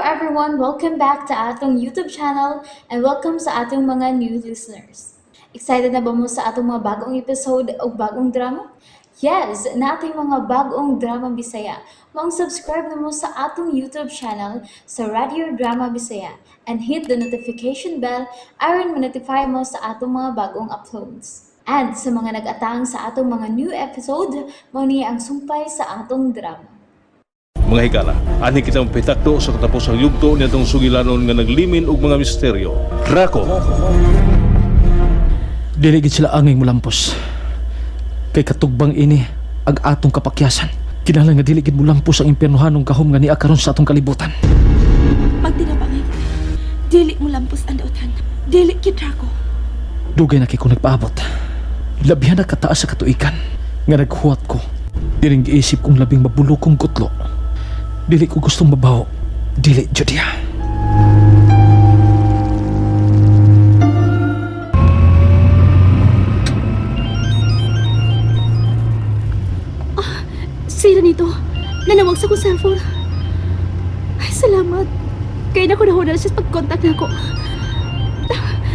everyone! Welcome back to atong YouTube channel and welcome sa atong mga new listeners. Excited na ba mo sa atong mga bagong episode o bagong drama? Yes, na ating mga bagong drama Bisaya. Mag-subscribe na mo sa atong YouTube channel sa Radio Drama Bisaya and hit the notification bell aron ma-notify mo sa atong mga bagong uploads. And sa mga nag-atang sa atong mga new episode, mo niya ang sumpay sa atong drama. Mga higala, ani kitang pitakdo sa katapos ang yugto nitong sugilanon nga naglimin og mga misteryo. Draco! Dili gid sila anging mulampos. Kay katugbang ini ag atong kapakyasan. Kinahanglan nga dili gid mulampos ang impiernohanong gahom nga niya karon sa atong kalibutan. Pag tinabangay, dili mo lampos ang dautan. Dili kid Draco. Dugay na kay ko nagpaabot. Labihan na kataas sa katuikan nga naghuwat ko. Diring giisip kong labing mabulokong kutlo. Dili ko gustong mabaho. Dili, Judia. Sira nito. Nanawag sa kong cellphone. Ay, salamat. Kaya na ko nahuna siya pag-contact na ko.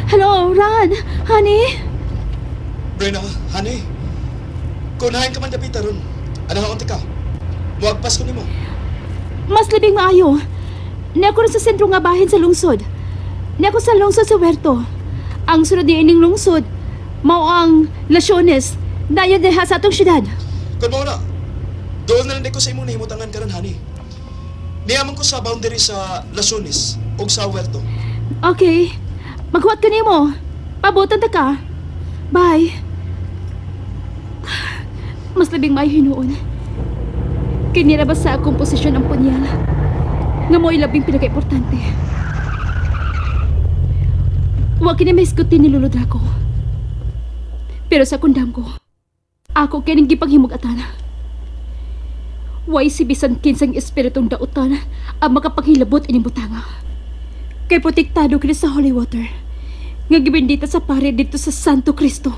Hello, Ran. Honey? Brena, honey. Kunahin ka man dapita ron. Ano haunti ka? Muagpas ko nimo. Mas labing maayo. Ni ako na sa sentro nga bahin sa lungsod. Ni ako sa lungsod sa Huerto. Ang sunod ni ining lungsod, mao ang Lasyones. Dayon deha sa atong syudad. Kun mo na. Doon na lang ko sa imong nahimutangan karon, honey. Niyaman ko sa boundary sa Lasyones ug sa Huerto. Okay. Maghuwat ka nimo. Pabutan ta ka. Bye. Mas labing maayo hinuon. Kinirabas sa akong posisyon ang punyal nga mo'y labing pinaka-importante. Huwag kinamahisgutin ni Lolo Draco. Pero sa kundam ko, ako kining gipanghimug-atan. Way si bisan kinsang espiritong dautan ang makapanghilabot ining butanga. Kay protektado kini sa holy water nga gibendita sa pare dito sa Santo Cristo.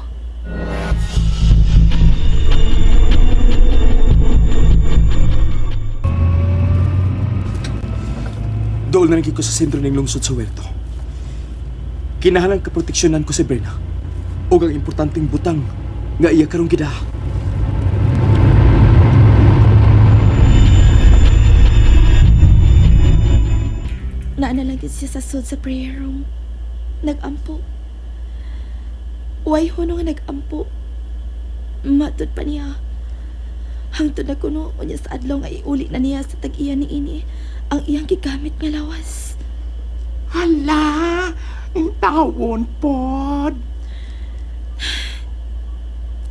Doon na ko sa sentro ng lungsod sa Huerto. Kinahanglan ka proteksyonan ko si Brena. O ang importanteng butang nga iya karong gida. Naanalangin siya sa sud sa prayer room. Nag-ampo. Way huno nga nag-ampo. Matod pa niya. Hangtod na kuno o niya sa adlaw nga iuli na niya sa tag-iya ni ini ang iyang gigamit nga lawas. Hala, ang tawon pod.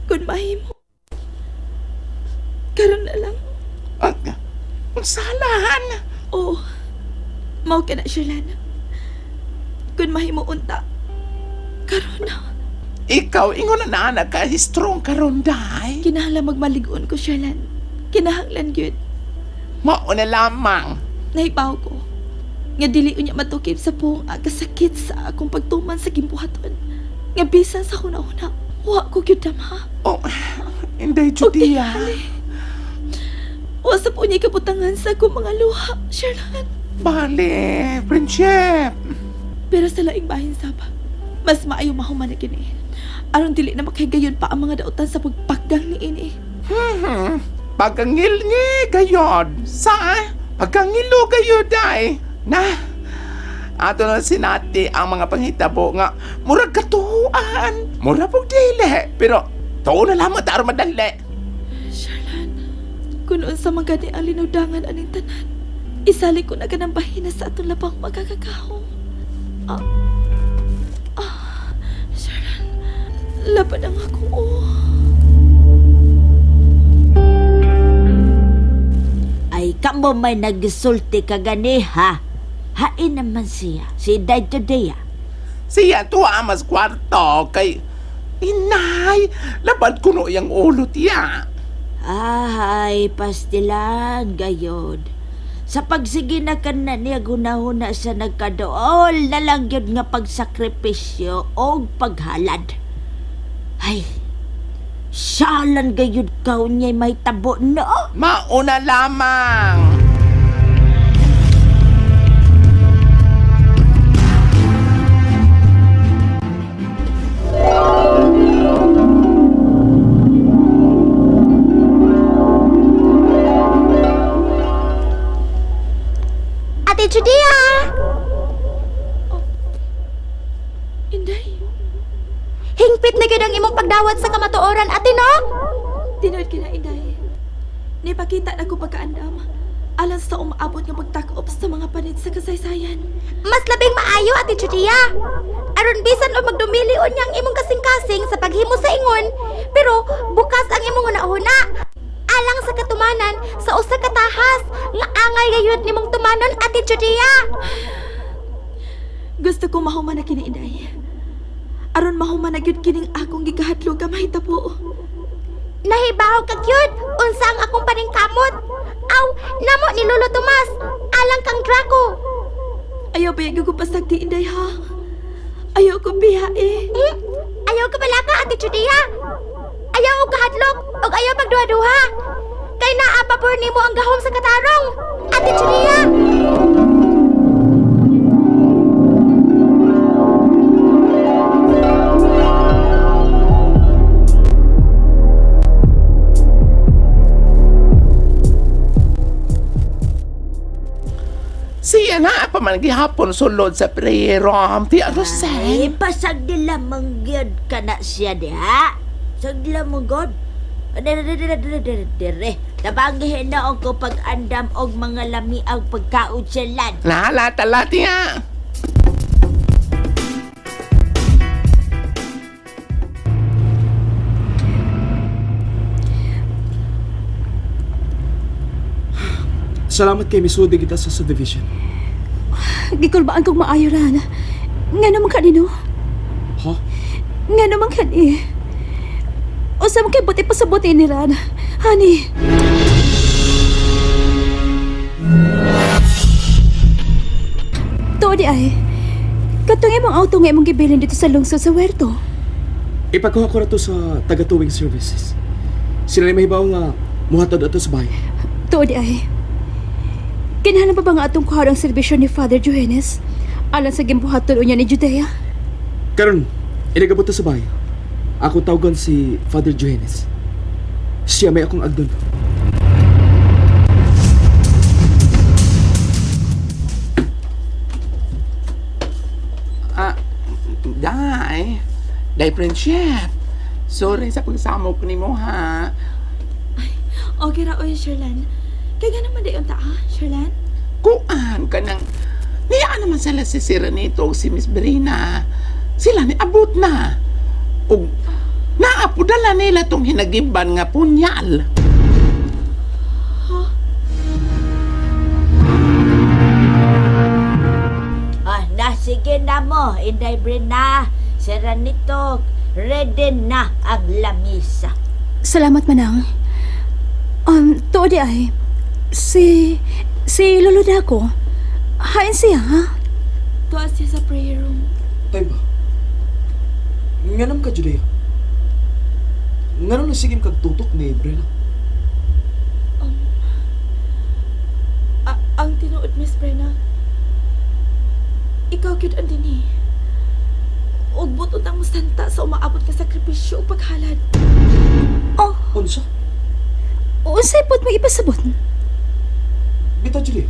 Kung mahimo. Karon na lang. Ang salahan. Oo. Mao ka na, Sherlana. Kung mahimo unta. Karon na. Ikaw, ingon na anak ka, strong karon day. Kinahanglan magmaligon ko, Sherlan. Kinahanglan gyud. Mao na lamang. Nahibaw ko. Nga dili unya matukip sa buong kasakit sa akong pagtuman sa gimbuhaton. Nga bisan sa kuna-una, wa ko gyud damha. Oh, inday Judia. Wa sa po niya kabutangan sa akong mga luha, Sherlan. Bale, friendship. Pero sa laing bahin saba, mas maayo mahuman na kini. Aron dili na makahigayon pa ang mga dautan sa pagpaggang ni ini. Pagkangil-ngi gayod. Sa? Pagkangilo gayod day. Na, ato na sinati ang mga panghitabo nga murag katuhuan. Murag pong dili. Pero, tuo na lamang taro madali. Sherlan, kung unsa man gani ang linudangan aning tanan, isali ko na ganang bahina sa atong labang magkakakaho. Sherlan, laban ang ako. Ay, kamo may nagsulti ka gani, ha? Hain naman siya, si Day Judea. Siya tuwa mas kwarto kay inay, labad ko no yung ulo tiya. Ay, pastilan, gayod. Sa pagsige na ka na niya gunahuna sa nagkadool na lang yun nga pagsakripisyo o paghalad. Ay, Salan gayud ka unyay may tabo no? Mauna lamang. Ate Judia! Inday, Hingpit na gyud ang imong pagdawat sa kamatuoran, ate no? tinood ka na, Inday. Nipakita na ko pagkaandam. Alang sa umaabot nga pagtakop sa mga panit sa kasaysayan. Mas labing maayo, Ate Judia. Aron bisan o magdumili unya ang imong kasing-kasing sa paghimo sa ingon, pero bukas ang imong hunahuna. Alang sa katumanan sa usa ka tahas nga angay gayud nimong tumanon, Ate Judia. Gusto ko mahuman na kini, Inday. Aron mahuman na gyud kining akong gigahadlok ka mahitabo. Nahibaw ka gyud unsa ang akong paningkamot. Aw, namo ni Lolo Tomas, alang kang Draco. Ayaw ba yung gugupasagdi, Inday, ha? Ayaw ko biyae. Ayaw ka pala ka, Ate Judia. Ayaw og kahadlok, og ayaw magduha-duha. Kay naapapor nimo ang gahom sa katarong, Ate Judia. Siya na pa man gihapon sulod sa prayerom ti Ay, Rosel. pasag nila mangyod ka na siya diha. Sagla mo god. Dire. Tabangihin na ko pag-andam og mga lami ang pagkautsalan. Nahalatala tiya. Salamat kay misudi kita sa subdivision. Gikulbaan kong maayo ran. Nga naman kanino? Ha? Nga naman kani. O sa mga buti pa sa buti ni Ran. Honey. Tuo di ay. Katong imong auto nga imong gibilin dito sa lungsod sa Huerto. Ipagkuha ko na to sa taga-towing services. Sila na mahibaw nga muhatod ato sa bahay. Tuo di ay. Kinahanglan pa ba nga atong kuha ang serbisyo ni Father Johannes? Alang sa gimbuhaton unya ni Judea? Karon, inagabot ta sa bahay. Ako tawagan si Father Johannes. Siya may akong agdon. Day friendship. Sorry sa pagsamok ni mo ha. Okay ra oy, Sherlan. Kaya naman dayon ta, Sherlan? Kuan ka nang niya naman sila si Sira nito o si Miss Brina. Sila ni abot na. O naapudala nila tong hinagiban nga punyal. Sige na mo, Inday Brina. Sira nito, ready na ang lamisa. Salamat, Manang. Tuo di ay. Si Lolo Daco. Hain siya, ha? Tuwa siya sa prayer room. Tay ba? Nga naman ka, Judea. Nga naman nasigim kag tutok ni Brena. Ang tinuod, Miss Brena. Ikaw cute ang dini. Ug butot ang musanta sa umaabot ka sakripisyo o paghalad. Oh, Unsa? unsay pod mo ipasabot? Bita, Judea.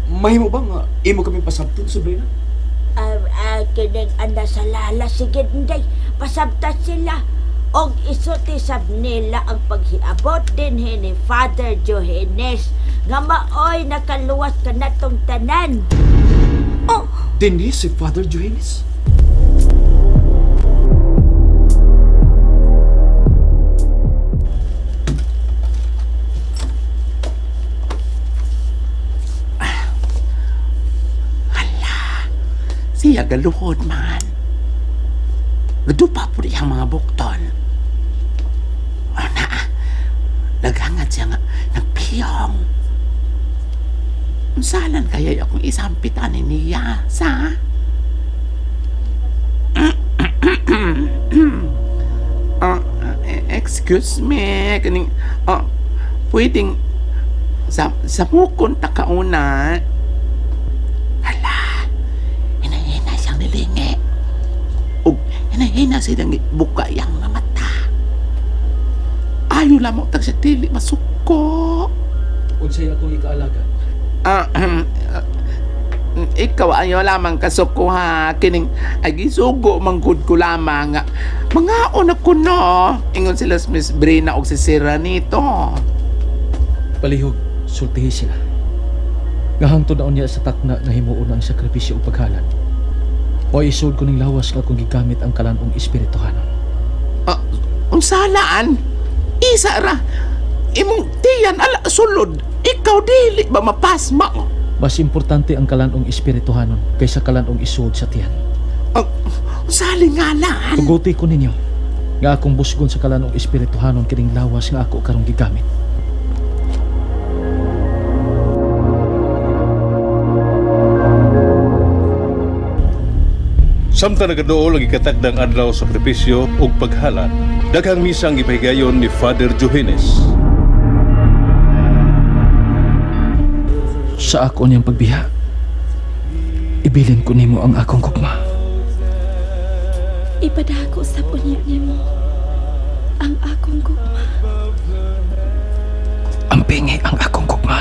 Mahimo ba nga imo kami pasabton sa Brena? Kinig anda sa lala, sige Inday. Pasabta sila. Og isutisab nila ang paghiabot din ni Father Johannes nga maoy nakaluwas ka na tong tanan. Oh, Dinhi si Father Johannes? Siya galuhod man. Gadupa po diyang mga bukton. Naghangad siya nga nagpiyong. Unsalan kaya akong isampitan niya sa? Excuse me, kaning pwedeng sa mukon ta kauna. Hala, hinahina siyang nilingi. O hinahina siyang buka yang mga mata. Ayaw lamang tag sa tili masuko. Unsay akong ikaalaga? ikaw ayo lamang kasuko ha kining ay gisugo manggod ko lamang nga mga ako no ingon sila si Miss Brina og si Sira nito. Palihog, sultihi sila. Nga hangtod na niya sa takna nga himuon ang sakripisyo o paghalad. O isod ko ning lawas nga kung gigamit ang kalanong espirituhanon. Unsalaan? Isa ra. Imong tiyan ala sulod. Ikaw dili ba mapasma? Mas importante ang kalanong espirituhanon kaysa kalanong isod sa tiyan. Sali nga lang. Tuguti ko ninyo nga akong busgon sa kalanong espirituhanon kining lawas nga ako karong gigamit. Samtang nagaduol ang ikatakdang adlaw sa sakripisyo ug paghalad, daghang misa ang ipahigayon ni Father Johannes. Sa ako niyang pagbiha, ibilin ko nimo ang akong gugma. Ipadako sa punya nimo ang akong gugma. Ampingi ang akong gugma.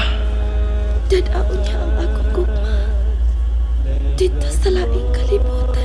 Dadao niya ang akong gugma. Dito sa laing kalibutan.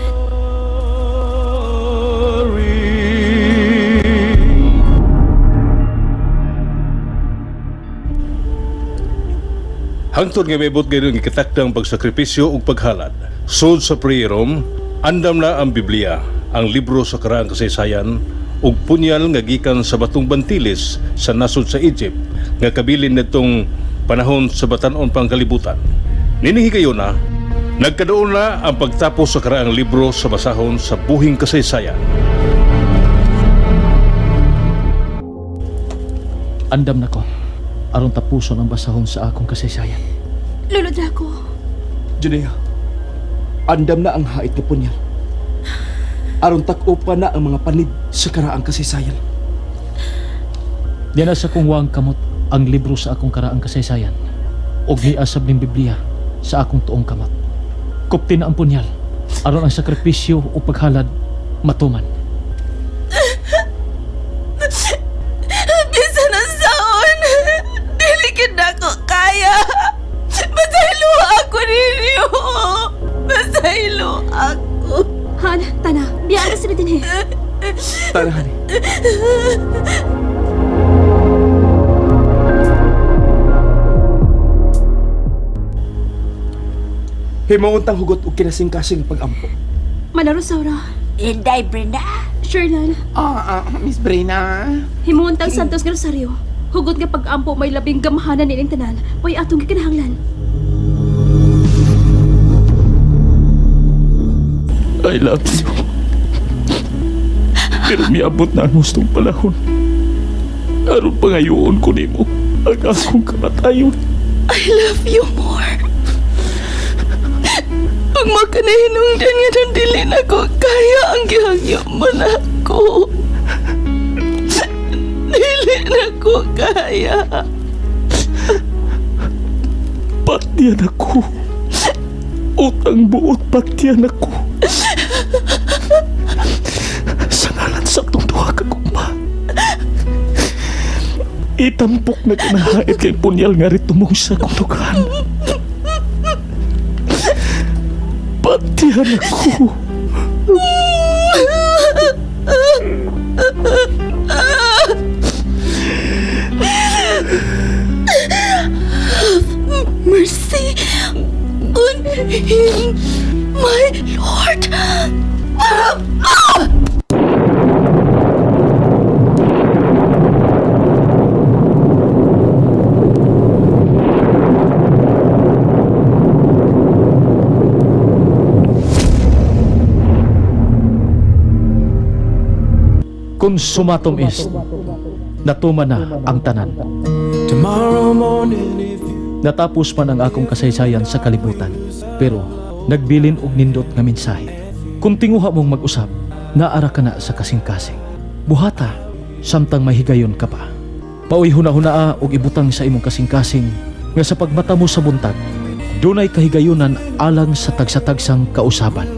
Hangtod nga maibot gayud ang ikatakdang pagsakripisyo ug paghalad. Sud sa prayerom, andam na ang Biblia, ang libro sa karaang kasaysayan ug punyal nga gikan sa batong bantilis sa nasod sa Egypt nga kabilin nitong panahon sa batan-on pang kalibutan. Nining higayon na, nagkadoon na ang pagtapos sa karaang libro sa basahon sa buhing kasaysayan. Andam na ko, aron tapuson ang basahon sa akong kasaysayan. Lolo Draco, Judea, andam na ang hait nga punyal. Aron tak-upa na ang mga panid sa karaang kasaysayan. Diyan na sa kong huwang kamot ang libro sa akong karaang kasaysayan ug niasab ning Biblia sa akong tuong kamot. Kupti na ang punyal aron ang sakripisyo o paghalad matuman. Bisan ang saon, dili gid ako kaya. Masaylo ako ninyo. Masaylo ako. Han, tana, biyaan na sila din eh. Tanahan eh. Himawon hugot og kinasing-kasing pag-ampo. Manaro Saura, Inday, Brenda. Sherlan, Miss Brina. himuuntang Santos nga Rosario. Hugot nga pag-ampo may labing gamahanan nining tanan. Way atong gikinahanglan. I love you. Pero miabot na ang gustong panahon. Aron pangayoon ko nimo ang akong kamatayon. I love you more. Pag makanahinungdan nga nang dili na ko kaya ang gihangyo mo na ako. Dili na ko kaya. Patyan ako. Utang buot patyan ako. Sa ngalan sa itong duha ka gugma. Itampok na kinahait kay punyal nga rito mong sa kundugan. Patyan ako. Mercy on him, my Lord. Consumatum est. Natuman na ang tanan. Natapos man ang akong kasaysayan sa kalibutan, pero nagbilin og nindot nga mensahe. Kung tinguha mong mag-usab, naara ka na sa kasing-kasing. Buhata, samtang mahigayon ka pa. Maoy huna-hunaa og ibutang sa imong kasing-kasing nga sa pagmata mo sa buntag, dunay kahigayonan alang sa tagsa-tagsang kausaban.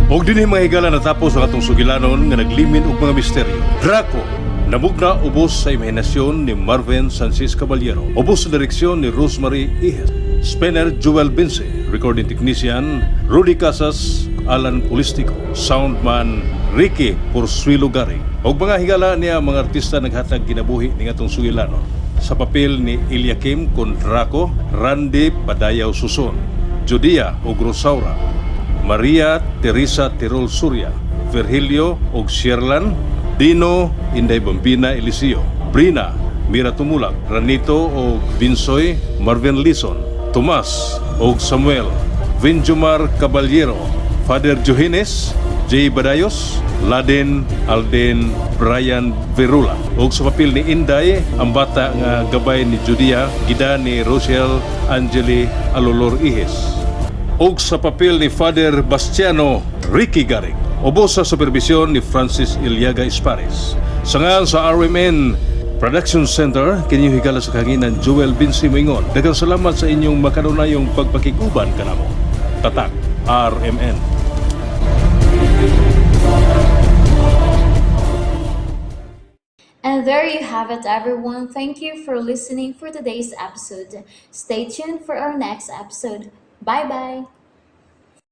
Og dinhi mga higala natapos ang atong sugilanon nga naglimin og mga misteryo. Draco, Nabugna ubos sa imahinasyon ni Marvin Sanchez Caballero. Ubos sa direksyon ni Rosemary Ihes. Spinner Joel Bince. Recording technician Rudy Casas, Alan Pulistico. Soundman Ricky Porsuilo Gari. Og mga higala niya mga artista naghatag kinabuhi ni ngatong sugilanon. Sa papel ni Eliakim Contraco, Randy Padayaw Suson, Judia og Rosaura, Maria Teresa Tirol Surya, Virgilio og Sherlan, Dino Inday Bambina Eliseo, Brina Mira Tumulak, Ranito og Binsoy Marvin Lison, Tomas og Samuel, Vinjumar Caballero, Father Johannes J. Badayos, Laden Alden Brian Verula. Og sa papel ni Inday, ang bata nga gabay ni Judia, gida ni Rochelle Angeli Alolor Ihes. Og sa papel ni Father Bastiano Ricky Garig. Ubos sa supervisyon ni Francis Iliaga Espares. Sa ngalan sa RMN Production Center, kinyong higala sa kanginan Joel Binsi Mingon. Daghang salamat sa inyong makanunayong pagpakiguban kanamo. Tatak, RMN. And there you have it, everyone. Thank you for listening for today's episode. Stay tuned for our next episode. Bye-bye.